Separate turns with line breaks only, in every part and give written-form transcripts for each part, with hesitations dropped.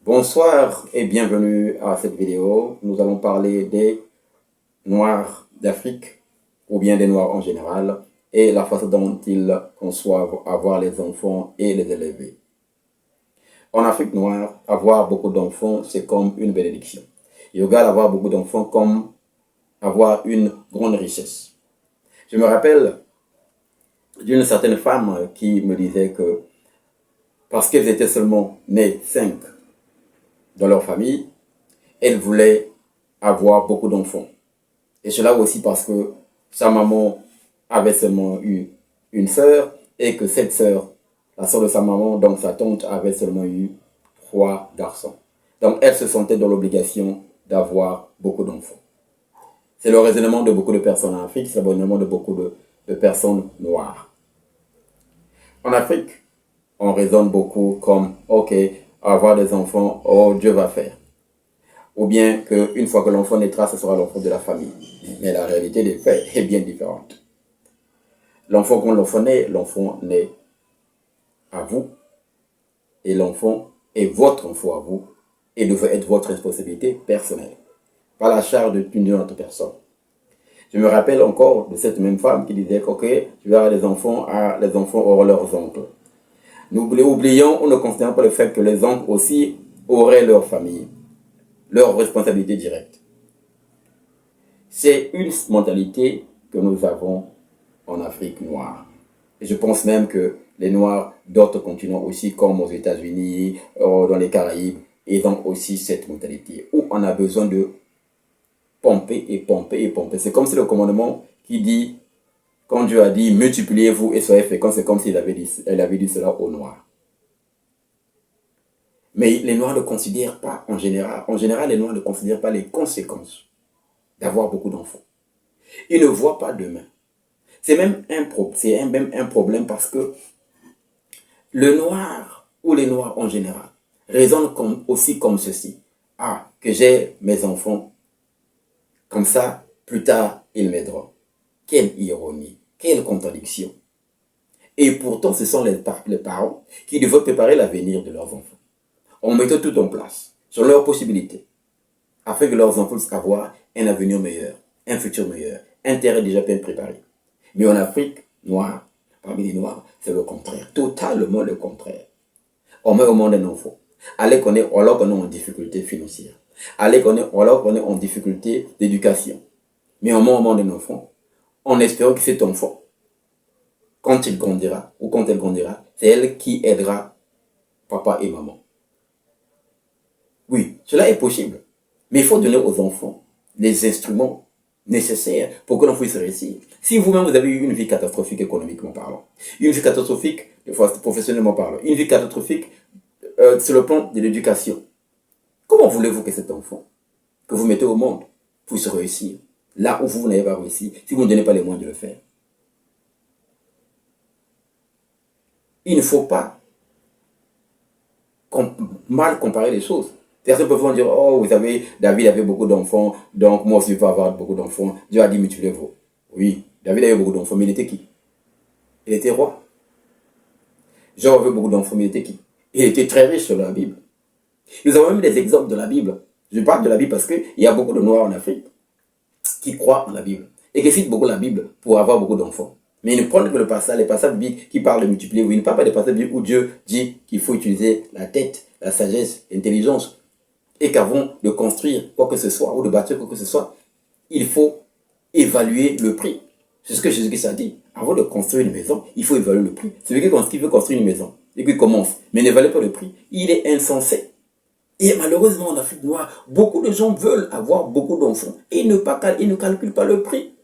Bonsoir et bienvenue à cette vidéo. Nous allons parler des Noirs d'Afrique ou bien des Noirs en général et la façon dont ils conçoivent avoir les enfants et les élever. En Afrique noire, avoir beaucoup d'enfants, c'est comme une bénédiction. Ils regardent avoir beaucoup d'enfants comme avoir une grande richesse. Je me rappelle d'une certaine femme qui me disait que parce qu'elles étaient seulement nées 5 dans leur famille, elle voulait avoir beaucoup d'enfants. Et cela aussi parce que sa maman avait seulement eu une sœur et que cette sœur, la sœur de sa maman, donc sa tante, avait seulement eu 3 garçons. Donc elle se sentait dans l'obligation d'avoir beaucoup d'enfants. C'est le raisonnement de beaucoup de personnes en Afrique, c'est le raisonnement de beaucoup de personnes noires. En Afrique, on raisonne beaucoup comme, ok, avoir des enfants, oh Dieu va faire. Ou bien qu'une fois que l'enfant naîtra, ce sera l'enfant de la famille. Mais la réalité des faits est bien différente. L'enfant, quand l'enfant naît à vous, et l'enfant est votre enfant à vous, et devrait être votre responsabilité personnelle, pas la charge d'une autre personne. Je me rappelle encore de cette même femme qui disait ok, tu vas avoir les enfants auront leurs oncles. Nous oublions ou ne considérons pas le fait que les oncles aussi auraient leur famille, leur responsabilité directe. C'est une mentalité que nous avons en Afrique noire. Et je pense même que les Noirs d'autres continents aussi, comme aux États-Unis, dans les Caraïbes, ils ont aussi cette mentalité où on a besoin de pomper et pomper et pomper. C'est comme si le commandement qui dit, quand Dieu a dit multipliez-vous et soyez féconds, c'est comme s'il avait dit cela aux Noirs. Mais les Noirs ne considèrent pas en général les Noirs ne considèrent pas les conséquences d'avoir beaucoup d'enfants. Ils ne voient pas demain. C'est même un problème parce que le noir ou les noirs en général raisonnent aussi comme ceci. Ah, que j'ai mes enfants, comme ça, plus tard, ils m'aideront. Quelle ironie, quelle contradiction. Et pourtant, ce sont les parents qui devraient préparer l'avenir de leurs enfants. On mettait tout en place, sur leurs possibilités, afin que leurs enfants puissent avoir un avenir meilleur, un futur meilleur, un terrain déjà bien préparé. Mais en Afrique noire, parmi les noirs, c'est le contraire, totalement le contraire. On met au monde un enfant, alors qu'on est en difficulté financière, alors qu'on est en difficulté d'éducation. Mais on met au monde un enfant, en espérant que cet enfant, quand il grandira, ou quand elle grandira, c'est elle qui aidera papa et maman. Oui, cela est possible. Mais il faut donner aux enfants les instruments nécessaires pour que l'enfant puisse réussir. Si vous-même vous avez eu une vie catastrophique économiquement parlant, une vie catastrophique professionnellement parlant, une vie catastrophique sur le plan de l'éducation, comment voulez-vous que cet enfant que vous mettez au monde puisse réussir là où vous n'avez pas réussi si vous ne donnez pas les moyens de le faire? Il ne faut pas mal comparer les choses. Certains peuvent dire, oh, David avait beaucoup d'enfants, donc moi aussi je peux avoir beaucoup d'enfants. Dieu a dit, multipliez-vous. Oui, David avait beaucoup d'enfants, mais il était qui? Il était roi. Job avait beaucoup d'enfants, mais il était qui? Il était très riche sur la Bible. Nous avons même des exemples de la Bible. Je parle de la Bible parce qu'il y a beaucoup de Noirs en Afrique qui croient en la Bible et qui citent beaucoup la Bible pour avoir beaucoup d'enfants. Mais ils ne prennent que les passages bibliques qui parlent de multiplier. Ils ne parlent pas des passages bibliques où Dieu dit qu'il faut utiliser la tête, la sagesse, l'intelligence. Et qu'avant de construire quoi que ce soit ou de bâtir quoi que ce soit, il faut évaluer le prix. C'est ce que Jésus-Christ a dit. Avant de construire une maison, il faut évaluer le prix. Celui qui veut construire une maison et qui commence, mais n'évalue pas le prix, il est insensé. Et malheureusement, en Afrique noire, beaucoup de gens veulent avoir beaucoup d'enfants et ils ne calculent pas le prix.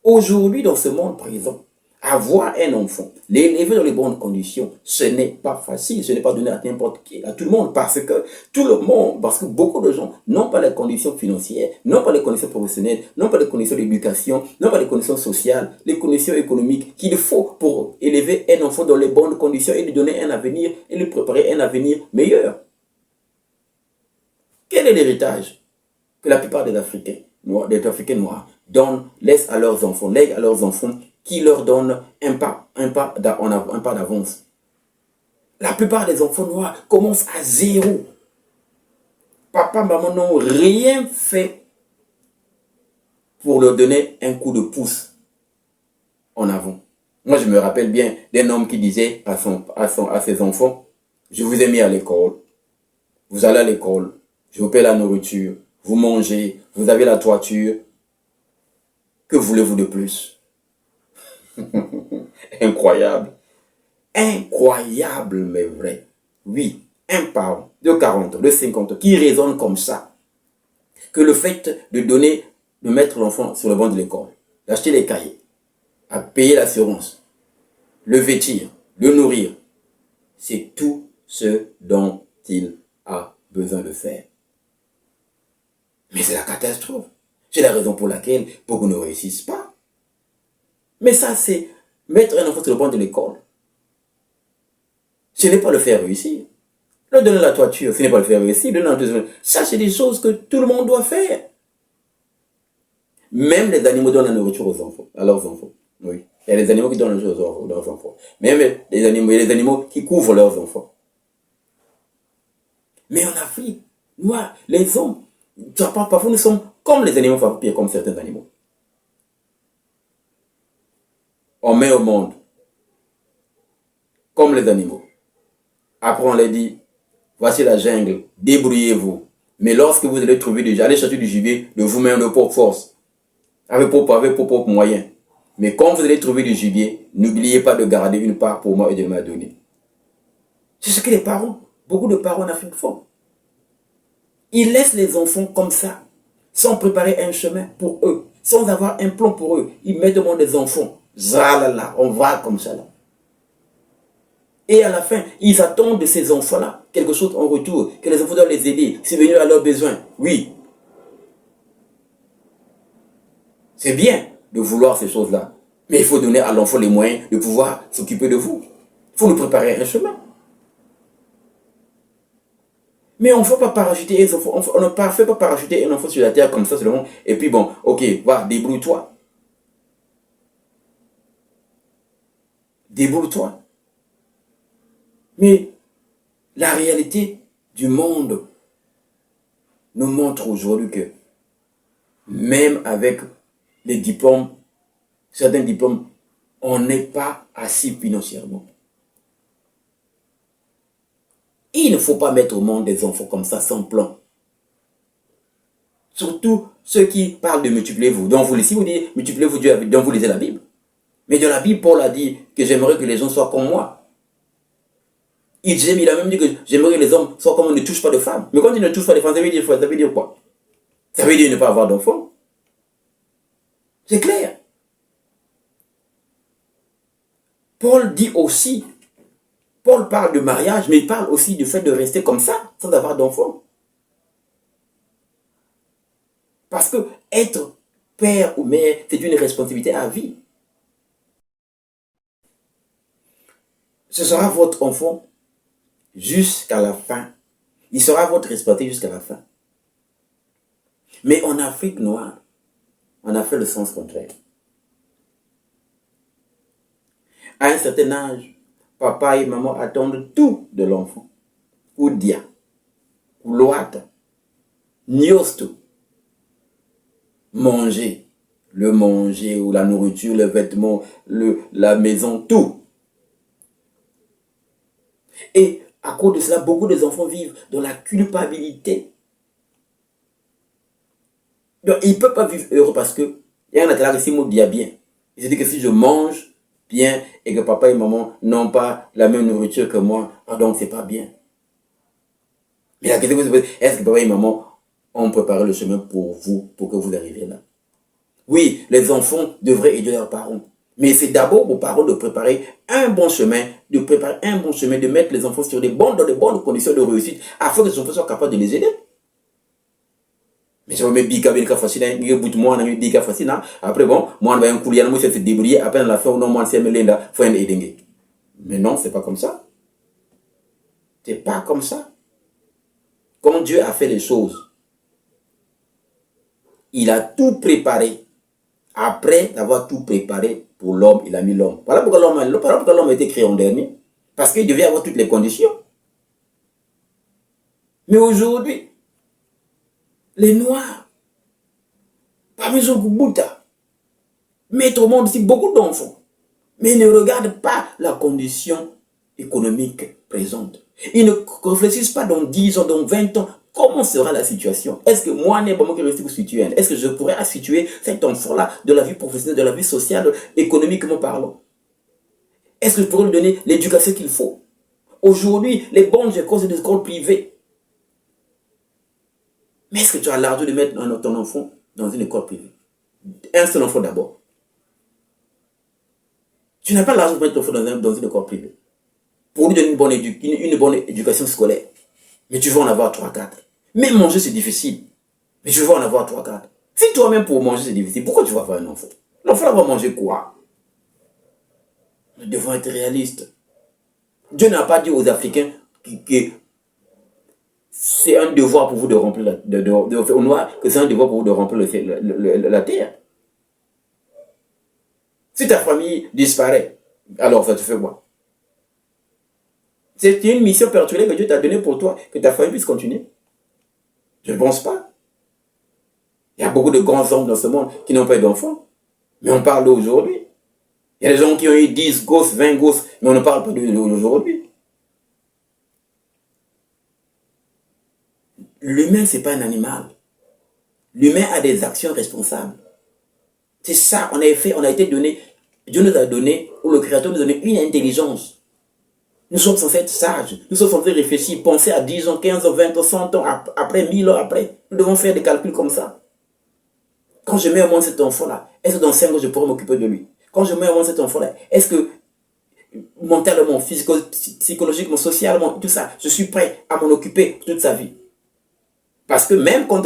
Aujourd'hui, dans ce monde présent, avoir un enfant, l'élever dans les bonnes conditions, ce n'est pas facile, ce n'est pas donné à n'importe qui, à tout le monde, parce que beaucoup de gens n'ont pas les conditions financières, n'ont pas les conditions professionnelles, n'ont pas les conditions d'éducation, n'ont pas les conditions sociales, les conditions économiques qu'il faut pour élever un enfant dans les bonnes conditions et lui donner un avenir et lui préparer un avenir meilleur. Quel est l'héritage que la plupart des Africains noirs laissent à leurs enfants, lèguent à leurs enfants, qui leur donnent un pas d'avance? La plupart des enfants noirs commencent à zéro. Papa, maman n'ont rien fait pour leur donner un coup de pouce en avant. Moi, je me rappelle bien d'un homme qui disait à ses enfants, je vous ai mis à l'école, vous allez à l'école, je vous paie la nourriture, vous mangez, vous avez la toiture, que voulez-vous de plus? Incroyable. Incroyable, mais vrai. Oui, un parent de 40, de 50 qui raisonne comme ça, que le fait de mettre l'enfant sur le banc de l'école, d'acheter les cahiers, à payer l'assurance, le vêtir, le nourrir, c'est tout ce dont il a besoin de faire. Mais c'est la catastrophe. C'est la raison pour laquelle beaucoup ne réussissent pas. Mais ça, c'est mettre un enfant sur le banc de l'école. Ce n'est pas le faire réussir. Leur donner la toiture, ce n'est pas le faire réussir. Ça, c'est des choses que tout le monde doit faire. Même les animaux donnent la nourriture aux enfants, à leurs enfants. Oui. Il y a des animaux qui donnent la nourriture à leurs enfants. Même les animaux qui couvrent leurs enfants. Mais en Afrique, nous, les hommes, parfois nous sommes comme les animaux, parfois pire comme certains animaux. On met au monde comme les animaux. Après, on les dit, voici la jungle, débrouillez-vous. Mais lorsque vous allez allez chercher du gibier de vous-même de propre force, avec vos propres moyens. Mais quand vous allez trouver du gibier, n'oubliez pas de garder une part pour moi et de me donner. C'est ce que les parents, beaucoup de parents en Afrique font. Ils laissent les enfants comme ça, sans préparer un chemin pour eux, sans avoir un plan pour eux. Ils mettent au monde des enfants. Zalala, on va comme ça là. Et à la fin, ils attendent de ces enfants-là quelque chose en retour, que les enfants doivent les aider, subvenir à leurs besoins. Oui. C'est bien de vouloir ces choses-là. Mais il faut donner à l'enfant les moyens de pouvoir s'occuper de vous. Il faut nous préparer un chemin. Mais on ne fait pas parachuter les enfants, on ne fait pas parachuter un enfant sur la terre comme ça seulement. Et puis bon, ok, va, débrouille-toi. Débrouille-toi. Mais la réalité du monde nous montre aujourd'hui que même avec les diplômes, certains diplômes, on n'est pas assis financièrement. Il ne faut pas mettre au monde des enfants comme ça sans plan. Surtout ceux qui parlent de multipliez-vous. Donc si vous dites multipliez-vous Dieu, donc vous lisez la Bible. Mais dans la Bible, Paul a dit que j'aimerais que les gens soient comme moi. Il a même dit que j'aimerais que les hommes soient comme on ne touche pas de femmes. Mais quand il ne touche pas de femmes, ça veut dire quoi? Ça veut dire ne pas avoir d'enfants. C'est clair. Paul dit aussi, Paul parle de mariage, mais il parle aussi du fait de rester comme ça, sans avoir d'enfants. Parce que être père ou mère, c'est une responsabilité à vie. Ce sera votre enfant jusqu'à la fin. Il sera votre responsabilité jusqu'à la fin. Mais en Afrique noire, on a fait le sens contraire. À un certain âge, papa et maman attendent tout de l'enfant. Oudia, Ouloata, Niosto. Manger, le manger ou la nourriture, les vêtements, la maison, tout. Et à cause de cela, beaucoup des enfants vivent dans la culpabilité. Donc, ils ne peuvent pas vivre heureux parce que il y a un attelage ici, il dit bien. Il se dit que si je mange bien et que papa et maman n'ont pas la même nourriture que moi, donc c'est pas bien. Mais la question que vous posez, est-ce que papa et maman ont préparé le chemin pour vous, pour que vous arriviez là? Oui, les enfants devraient aider leurs parents. Mais c'est d'abord aux parents de préparer un bon chemin, de mettre les enfants dans de bonnes conditions de réussite, afin que les enfants soient capables de les aider. Mais je vais mettre bika bien facile, il bout moi on a bika facile, après bon, moi on va un coulier, moi c'est se débrouiller, après à la fin non moi c'est me lenda, faut un aider. Mais non, c'est pas comme ça. C'est pas comme ça. Quand Dieu a fait les choses, il a tout préparé. Après avoir tout préparé pour l'homme, il a mis l'homme. Voilà pourquoi l'homme a été créé en dernier. Parce qu'il devait avoir toutes les conditions. Mais aujourd'hui, les Noirs, parmi les Bouddha, mettent au monde aussi beaucoup d'enfants, mais ils ne regardent pas la condition économique présente. Ils ne réfléchissent pas dans 10 ans, dans 20 ans, comment sera la situation? Est-ce que moi, est-ce que je pourrais situer cet enfant-là de la vie professionnelle, de la vie sociale, économiquement parlant? Est-ce que je pourrais lui donner l'éducation qu'il faut? Aujourd'hui, les bonnes écoles, c'est des écoles privées. Mais est-ce que tu as l'argent de mettre ton enfant dans une école privée? Un seul enfant d'abord. Tu n'as pas l'argent de mettre ton enfant dans une école privée pour lui donner une bonne éducation scolaire. Mais tu veux en avoir 3-4. Même manger, c'est difficile. Mais tu veux en avoir 3-4. Si toi-même pour manger, c'est difficile, pourquoi tu vas avoir un enfant? L'enfant va manger quoi? Nous devons être réalistes. Dieu n'a pas dit aux Africains que c'est un devoir pour vous de remplir aux Noirs, que c'est un devoir pour vous de remplir la terre. Si ta famille disparaît, alors ça te fait quoi? C'est une mission particulière que Dieu t'a donnée pour toi, que ta famille puisse continuer. Je ne pense pas. Il y a beaucoup de grands hommes dans ce monde qui n'ont pas d'enfants. Mais on parle d'aujourd'hui. Il y a des gens qui ont eu 10 gosses, 20 gosses, mais on ne parle pas d'aujourd'hui. L'humain, ce n'est pas un animal. L'humain a des actions responsables. C'est ça, on a été donné, Dieu nous a donné, ou le Créateur nous a donné une intelligence. Nous sommes censés être sages, nous sommes censés réfléchir, penser à 10 ans, 15 ans, 20 ans, 100 ans, après 1000 ans après. Nous devons faire des calculs comme ça. Quand je mets au monde cet enfant-là, est-ce que dans 5 ans je pourrai m'occuper de lui? Quand je mets au monde cet enfant-là, est-ce que mentalement, psychologiquement, socialement, tout ça, je suis prêt à m'en occuper toute sa vie? Parce que même quand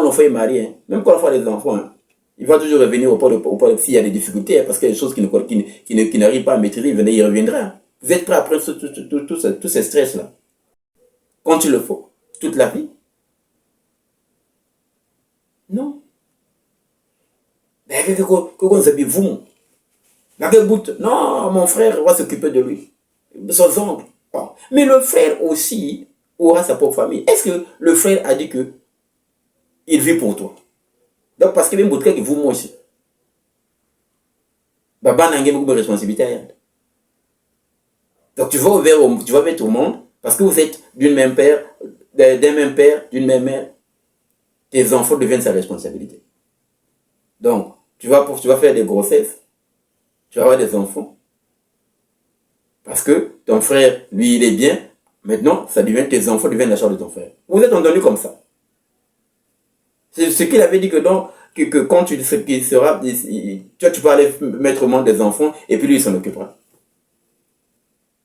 l'enfant est marié, hein, même quand l'enfant a des enfants, hein, il va toujours revenir au port de s'il y a des difficultés, hein, parce qu'il y a des choses qu'il n'arrive pas à maîtriser, il reviendra. Hein. Vous êtes prêt à prendre tous ces stress-là quand il le faut, toute la vie? Non. Mais vous, non, mon frère va s'occuper de lui. Son oncle. Bon. Mais le frère aussi aura sa propre famille. Est-ce que le frère a dit que il vit pour toi? Donc, parce que même votre que vous, moi aussi. Baba n'a beaucoup de responsabilités. Donc, tu vas vers au monde parce que vous êtes d'un même père, d'une même mère. Tes enfants deviennent sa responsabilité. Donc, tu vas faire des grossesses. Tu vas avoir des enfants. Parce que ton frère, lui, il est bien. Maintenant, tes enfants deviennent la charge de ton frère. Vous êtes entendu comme ça. C'est ce qu'il avait dit que quand tu seras, tu vas aller mettre au monde des enfants et puis lui, il s'en occupera.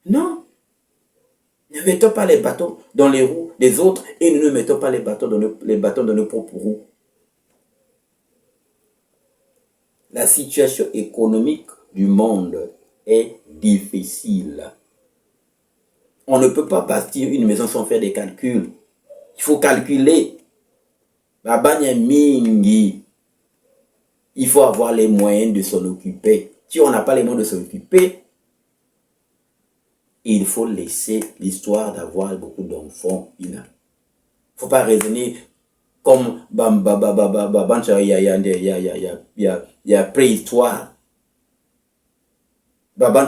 Non. Ne mettons pas les bâtons dans les roues des autres et ne mettons pas les bâtons dans nos propres roues. La situation économique du monde est difficile. On ne peut pas bâtir une maison sans faire des calculs. Il faut calculer. Il faut avoir les moyens de s'en occuper. Si on n'a pas les moyens de s'en occuper, il faut laisser l'histoire d'avoir beaucoup d'enfants. Il ne faut pas raisonner comme il y a préhistoire. Comment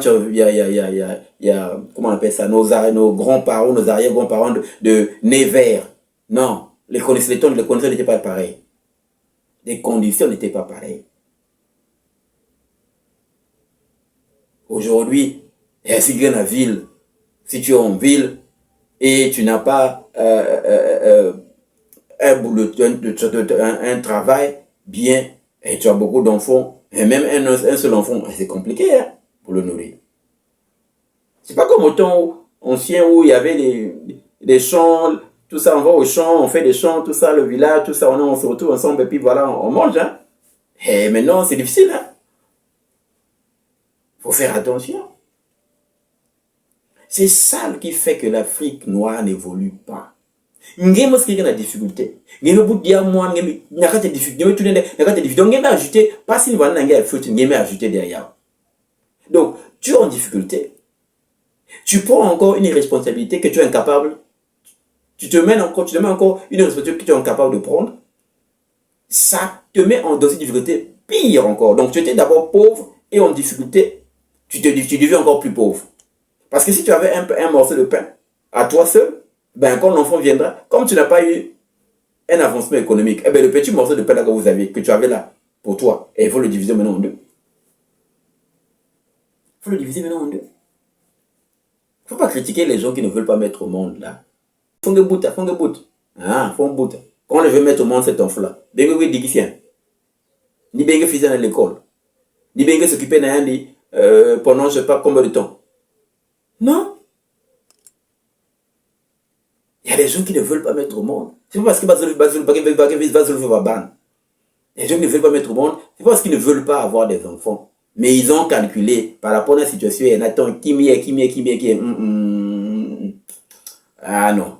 on appelle ça? Nos grands-parents, nos arrière-grands-parents de Nevers. Non, les conditions n'étaient pas pareilles. Les conditions n'étaient pas pareilles. Aujourd'hui, si tu viens à la ville, si tu es en ville et tu n'as pas un travail bien et tu as beaucoup d'enfants, et même un seul enfant, c'est compliqué hein, pour le nourrir. C'est pas comme au temps ancien où il y avait des champs, tout ça, on va au champ, on fait des champs, tout ça, le village, tout ça, on se retrouve ensemble et puis voilà, on mange. Hein. Et maintenant, c'est difficile. Hein. Faut faire attention. C'est ça qui fait que l'Afrique noire n'évolue pas. Ngemo ce qui est la difficulté. Ngemo bout dia moi ngemo nakate difficulté, ngemo tuner nakate difficulté. Donc ngemo ajouter pas si va nanga fruit ngemo ajouter derrière. Donc tu es en difficulté. Tu prends encore une responsabilité que tu es incapable. Tu te mets encore une responsabilité que tu es incapable de prendre. Ça te met en dossier de difficulté pire encore. Donc tu étais d'abord pauvre et en difficulté, tu deviens encore plus pauvre. Parce que si tu avais un morceau de pain à toi seul, ben quand l'enfant viendra, comme tu n'as pas eu un avancement économique, eh ben le petit morceau de pain là que vous avez, que tu avais là pour toi, et il faut le diviser maintenant en deux. Il faut le diviser maintenant en deux. Il ne faut pas critiquer les gens qui ne veulent pas mettre au monde là. Font que bout. Ah, font bout. Quand je veux mettre au monde cet enfant-là, bien que oui, digicien. Ni bien que fils à l'école. Ni bien que s'occuper d'un lit pendant je ne sais pas combien de temps. Non. Il y a des gens qui ne veulent pas mettre au monde. C'est pas parce que les gens qui ne veulent pas mettre au monde, c'est pas parce qu'ils ne veulent pas avoir des enfants. Mais ils ont calculé par rapport à la situation. Il y en a tant qui est. Ah non.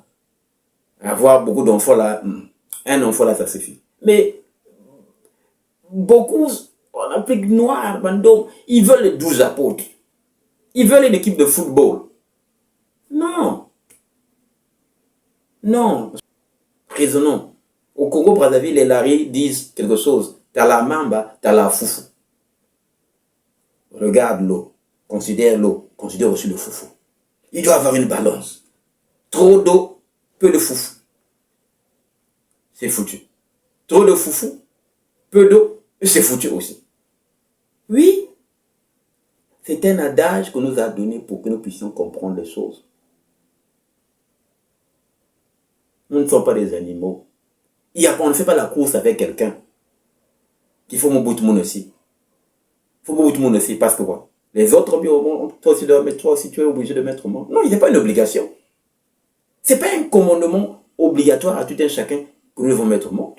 Avoir beaucoup d'enfants là, un enfant là, ça suffit. Mais beaucoup, en Afrique noire, bandom, ils veulent les 12 apôtres. Ils veulent une équipe de football. Non. Non. Raisonnons. Au Congo-Brazzaville, les Larry disent quelque chose. T'as la mamba, t'as la foufou. Regarde l'eau. Considère l'eau. Considère aussi le foufou. Il doit avoir une balance. Trop d'eau, peu de foufou. C'est foutu. Trop de foufou, peu d'eau, c'est foutu aussi. Oui. C'est un adage qu'on nous a donné pour que nous puissions comprendre les choses. Nous ne sommes pas des animaux. On ne fait pas la course avec quelqu'un. Il faut mon bout de monde aussi. Il faut mon bout de monde aussi parce que quoi? Les autres, toi aussi tu es obligé de mettre au monde. Non, il n'est pas une obligation. Ce n'est pas un commandement obligatoire à tout un chacun que nous devons mettre au monde.